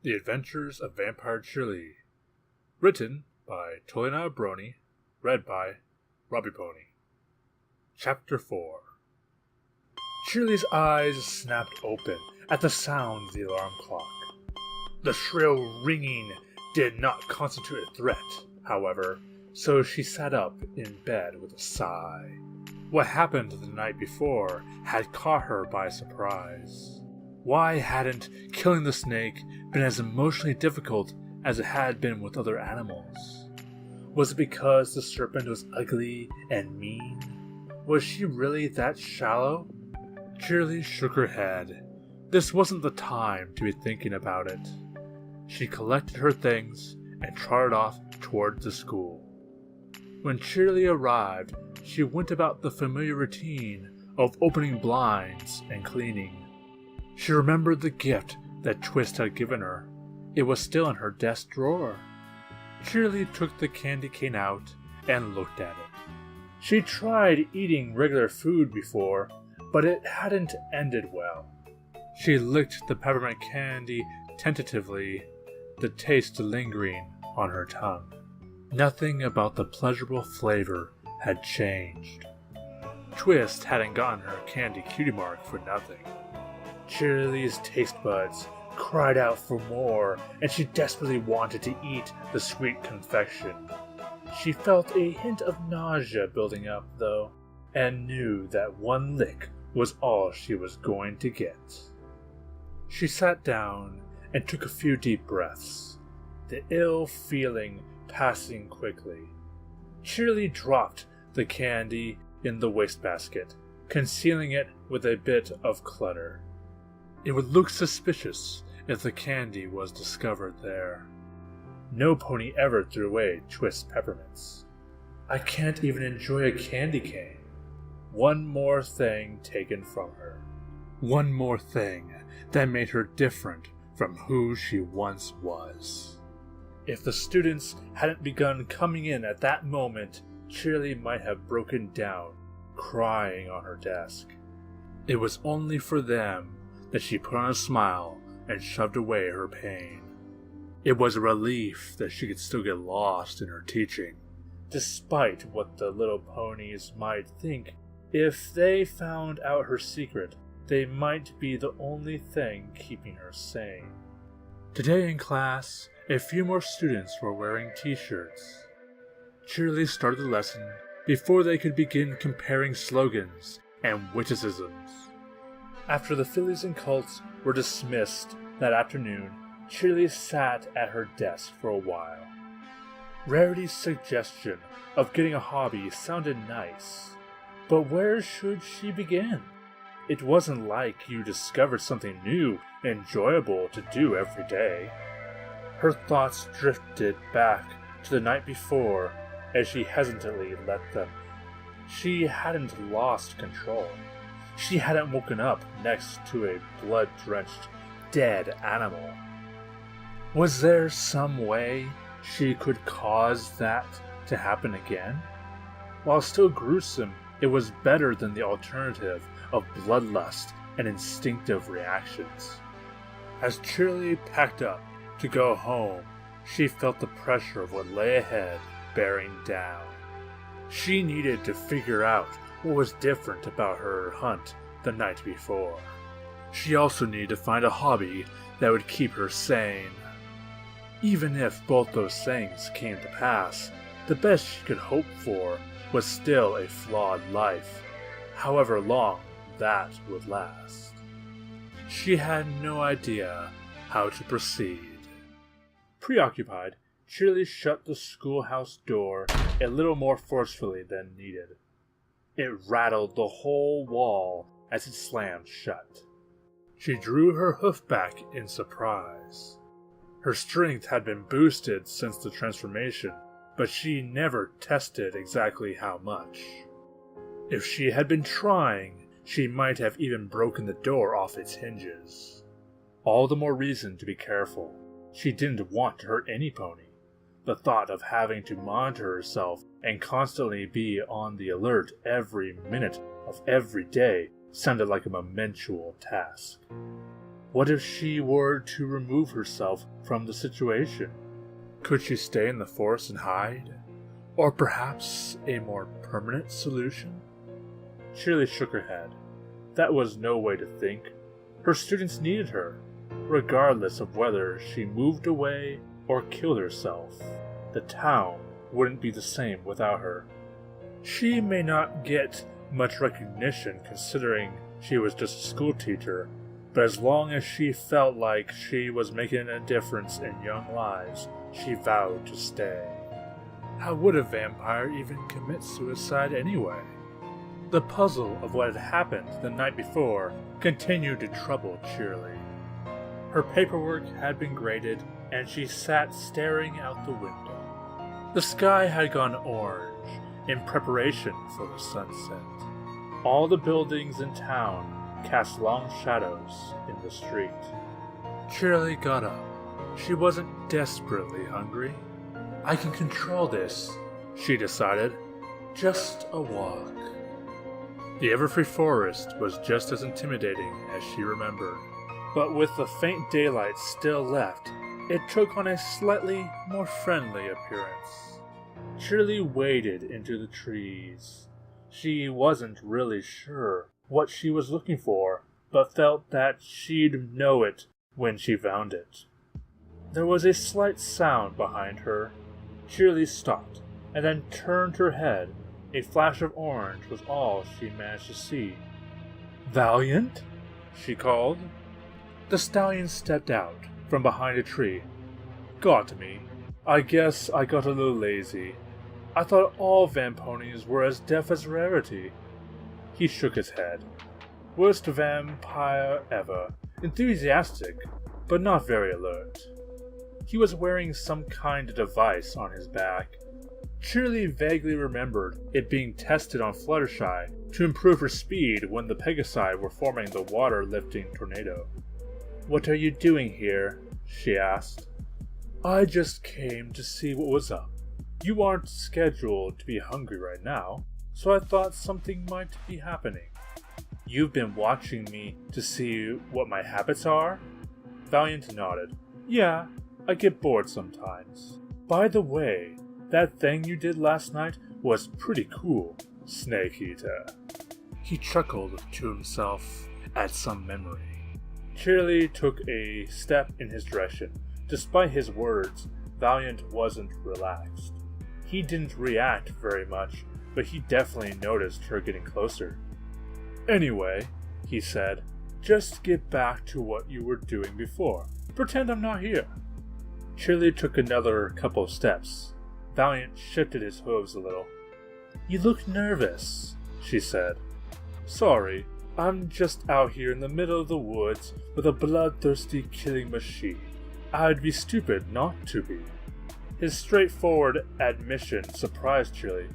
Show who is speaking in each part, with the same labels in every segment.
Speaker 1: The Adventures of Vampire Cheerilee. Written by Totallynotabrony. Read by Robipony. Chapter 4. Cheerilee's eyes snapped open at the sound of the alarm clock. The shrill ringing did not constitute a threat, however, so she sat up in bed with a sigh. What happened the night before had caught her by surprise. Why hadn't killing the snake been as emotionally difficult as it had been with other animals? Was it because the serpent was ugly and mean? Was she really that shallow? Cheerilee shook her head. This wasn't the time to be thinking about it. She collected her things and trotted off towards the school. When Cheerilee arrived, she went about the familiar routine of opening blinds and cleaning. She remembered the gift that Twist had given her. It was still in her desk drawer. Cheerilee took the candy cane out and looked at it. She tried eating regular food before, but it hadn't ended well. She licked the peppermint candy tentatively, the taste lingering on her tongue. Nothing about the pleasurable flavor had changed. Twist hadn't gotten her candy cutie mark for nothing. Cheerilee's taste buds cried out for more, and she desperately wanted to eat the sweet confection. She felt a hint of nausea building up, though, and knew that one lick was all she was going to get. She sat down and took a few deep breaths, the ill feeling passing quickly. Cheerilee dropped the candy in the wastebasket, concealing it with a bit of clutter. It would look suspicious if the candy was discovered there. No pony ever threw away Twist peppermints. I can't even enjoy a candy cane. One more thing taken from her. One more thing that made her different from who she once was. If the students hadn't begun coming in at that moment, Cheerilee might have broken down, crying on her desk. It was only for them that she put on a smile and shoved away her pain. It was a relief that she could still get lost in her teaching, despite what the little ponies might think. If they found out her secret, they might be the only thing keeping her sane. Today in class, a few more students were wearing t-shirts. Cheerilee started the lesson before they could begin comparing slogans and witticisms. After the fillies and colts were dismissed that afternoon, Cheerilee sat at her desk for a while. Rarity's suggestion of getting a hobby sounded nice, but where should she begin? It wasn't like you discovered something new and enjoyable to do every day. Her thoughts drifted back to the night before as she hesitantly let them. She hadn't lost control. She hadn't woken up next to a blood-drenched, dead animal. Was there some way she could cause that to happen again? While still gruesome, it was better than the alternative of bloodlust and instinctive reactions. As Cheerilee packed up to go home, she felt the pressure of what lay ahead bearing down. She needed to figure out what was different about her hunt the night before. She also needed to find a hobby that would keep her sane. Even if both those things came to pass, the best she could hope for was still a flawed life, however long that would last. She had no idea how to proceed. Preoccupied, Cheerilee shut the schoolhouse door a little more forcefully than needed. It rattled the whole wall as it slammed shut. She drew her hoof back in surprise. Her strength had been boosted since the transformation, but she never tested exactly how much. If she had been trying, she might have even broken the door off its hinges. All the more reason to be careful. She didn't want to hurt any pony. The thought of having to monitor herself and constantly be on the alert every minute of every day sounded like a monumental task. What if she were to remove herself from the situation? Could she stay in the forest and hide? Or perhaps a more permanent solution? Cheerilee shook her head. That was no way to think. Her students needed her, regardless of whether she moved away or killed herself. The town wouldn't be the same without her. She may not get much recognition considering she was just a school teacher, but as long as she felt like she was making a difference in young lives, she vowed to stay. How would a vampire even commit suicide anyway? The puzzle of what had happened the night before continued to trouble Cheerilee. Her paperwork had been graded, and she sat staring out the window. The sky had gone orange in preparation for the sunset. All the buildings in town cast long shadows in the street. Cheerilee got up. She wasn't desperately hungry. I can control this, she decided. Just a walk. The Everfree Forest was just as intimidating as she remembered, but with the faint daylight still left, it took on a slightly more friendly appearance. Cheerilee waded into the trees. She wasn't really sure what she was looking for, but felt that she'd know it when she found it. There was a slight sound behind her. Cheerilee stopped, and then turned her head. A flash of orange was all she managed to see. "Valiant?" she called. The stallion stepped out from behind a tree. "Got me. I guess I got a little lazy. I thought all Vamponies were as deaf as Rarity." He shook his head. "Worst vampire ever. Enthusiastic, but not very alert." He was wearing some kind of device on his back. Cheerilee vaguely remembered it being tested on Fluttershy to improve her speed when the Pegasi were forming the water-lifting tornado. "What are you doing here?" she asked. "I just came to see what was up. You aren't scheduled to be hungry right now, so I thought something might be happening." "You've been watching me to see what my habits are?" Valiant nodded. "Yeah, I get bored sometimes. By the way, that thing you did last night was pretty cool, Snake Eater." He chuckled to himself at some memory. Cheerilee took a step in his direction. Despite his words, Valiant wasn't relaxed. He didn't react very much, but he definitely noticed her getting closer. "Anyway," he said, "just get back to what you were doing before. Pretend I'm not here." Cheerilee took another couple of steps. Valiant shifted his hooves a little. "You look nervous," she said. "Sorry, I'm just out here in the middle of the woods with a bloodthirsty killing machine. I'd be stupid not to be." His straightforward admission surprised Cheerilee.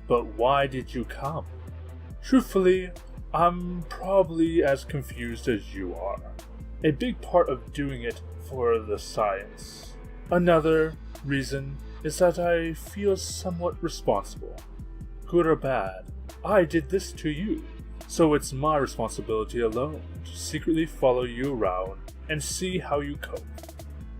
Speaker 1: "But why did you come?" "Truthfully, I'm probably as confused as you are. A big part of doing it for the science. Another reason is that I feel somewhat responsible. Good or bad, I did this to you, so it's my responsibility alone to secretly follow you around and see how you cope."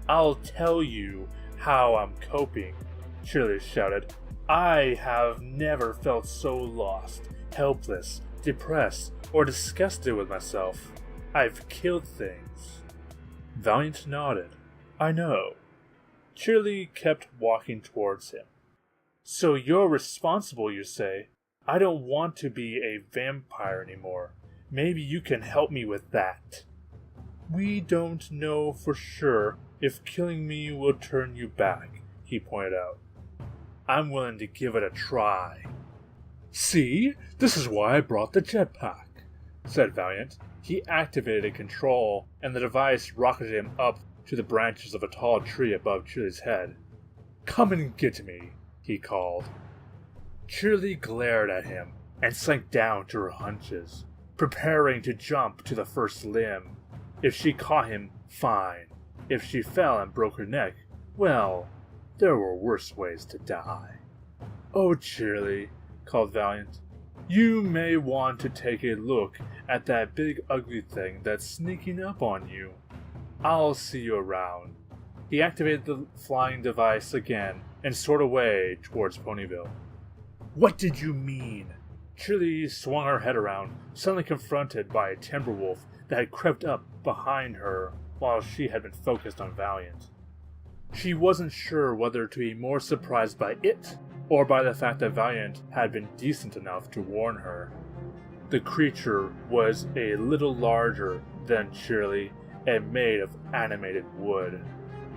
Speaker 1: "I'll tell you how I'm coping," Cheerilee shouted. "I have never felt so lost, helpless, depressed, or disgusted with myself. I've killed things." Valiant nodded. "I know." Cheerilee kept walking towards him. "So you're responsible, you say? I don't want to be a vampire anymore. Maybe you can help me with that." "We don't know for sure if killing me will turn you back," he pointed out. "I'm willing to give it a try." "See? This is why I brought the jetpack," said Valiant. He activated a control, and the device rocketed him up to the branches of a tall tree above Cheerilee's head. "Come and get me," he called. Cheerilee glared at him and sank down to her hunches, preparing to jump to the first limb. If she caught him, fine. If she fell and broke her neck, well, there were worse ways to die. "Oh, Cheerilee," called Valiant. You may want to take a look at that big ugly thing that's sneaking up on you. I'll see you around." He activated the flying device again and soared away towards Ponyville. "What did you mean?" Cheerilee swung her head around, suddenly confronted by a timber wolf that had crept up behind her while she had been focused on Valiant. She wasn't sure whether to be more surprised by it or by the fact that Valiant had been decent enough to warn her. The creature was a little larger than Cheerilee and made of animated wood.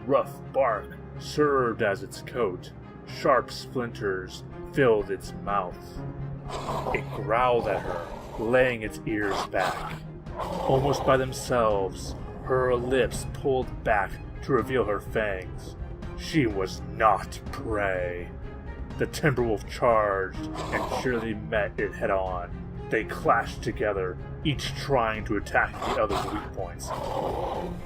Speaker 1: Rough bark served as its coat. Sharp splinters filled its mouth. It growled at her, laying its ears back. Almost by themselves, her lips pulled back to reveal her fangs. She was not prey. The Timberwolf charged, and Cheerilee met it head-on. They clashed together, each trying to attack the other's weak points.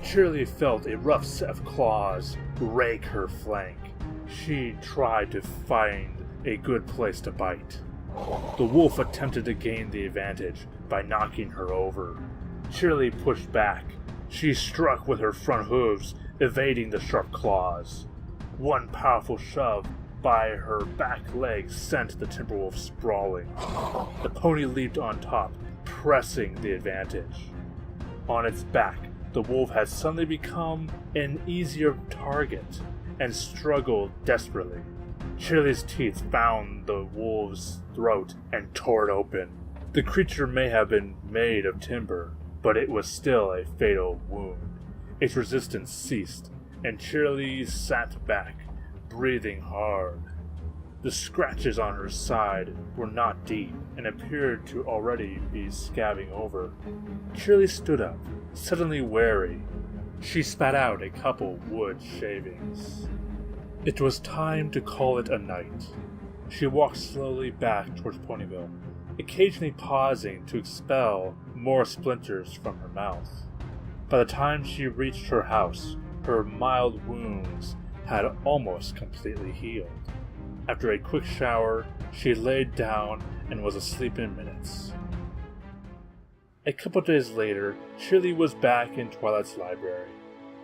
Speaker 1: Cheerilee felt a rough set of claws rake her flank. She tried to find a good place to bite. The wolf attempted to gain the advantage by knocking her over. Cheerilee pushed back. She struck with her front hooves, evading the sharp claws. One powerful shove by her back leg sent the Timberwolf sprawling. The pony leaped on top, pressing the advantage. On its back, the wolf had suddenly become an easier target and struggled desperately. Cheerilee's teeth found the wolf's throat and tore it open. The creature may have been made of timber, but it was still a fatal wound. Its resistance ceased, and Cheerilee sat back, breathing hard. The scratches on her side were not deep and appeared to already be scabbing over. Cheerilee stood up, suddenly wary. She spat out a couple wood shavings. It was time to call it a night. She walked slowly back towards Ponyville, occasionally pausing to expel more splinters from her mouth. By the time she reached her house, her mild wounds had almost completely healed. After a quick shower, she laid down and was asleep in minutes. A couple days later, Cheerilee was back in Twilight's library.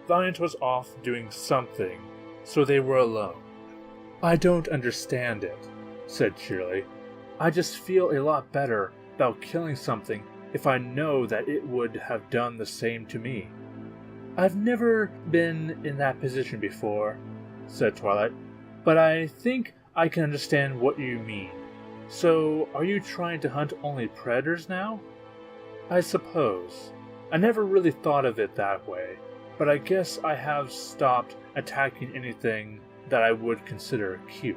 Speaker 1: Valiant was off doing something, so they were alone. "I don't understand it," said Cheerilee. "I just feel a lot better about killing something if I know that it would have done the same to me." "I've never been in that position before," said Twilight, "but I think I can understand what you mean. So, are you trying to hunt only predators now?" "I suppose. I never really thought of it that way, but I guess I have stopped attacking anything that I would consider cute."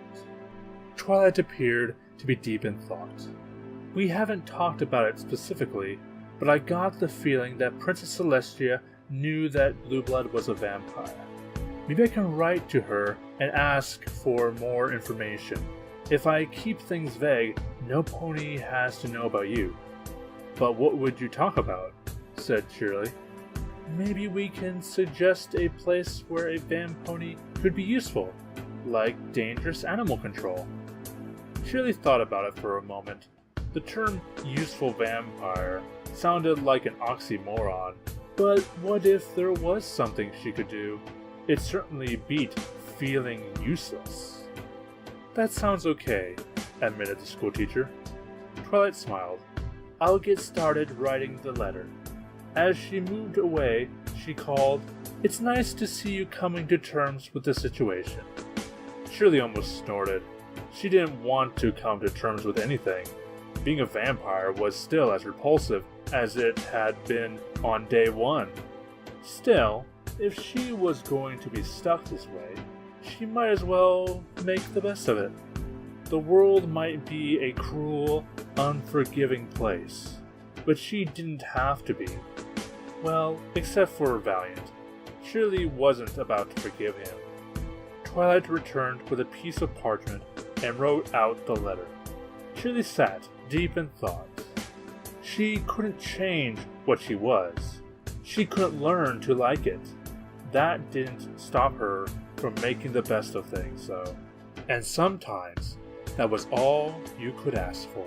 Speaker 1: Twilight appeared to be deep in thought. "We haven't talked about it specifically, but I got the feeling that Princess Celestia knew that Blue Blood was a vampire. Maybe I can write to her and ask for more information. If I keep things vague, no pony has to know about you." "But what would you talk about?" said Cheerilee. "Maybe we can suggest a place where a Vampony could be useful, like dangerous animal control." Cheerilee thought about it for a moment. The term useful vampire sounded like an oxymoron, but what if there was something she could do? It certainly beat feeling useless. "That sounds okay," admitted the schoolteacher. Twilight smiled. "I'll get started writing the letter." As she moved away, she called, "It's nice to see you coming to terms with the situation." Cheerilee almost snorted. She didn't want to come to terms with anything. Being a vampire was still as repulsive as it had been on day one. Still, if she was going to be stuck this way, she might as well make the best of it. The world might be a cruel, unforgiving place, but she didn't have to be. Well, except for Valiant. Cheerilee wasn't about to forgive him. Twilight returned with a piece of parchment and wrote out the letter. Cheerilee sat, deep in thought. She couldn't change what she was. She couldn't learn to like it. That didn't stop her from making the best of things, though. And sometimes, that was all you could ask for.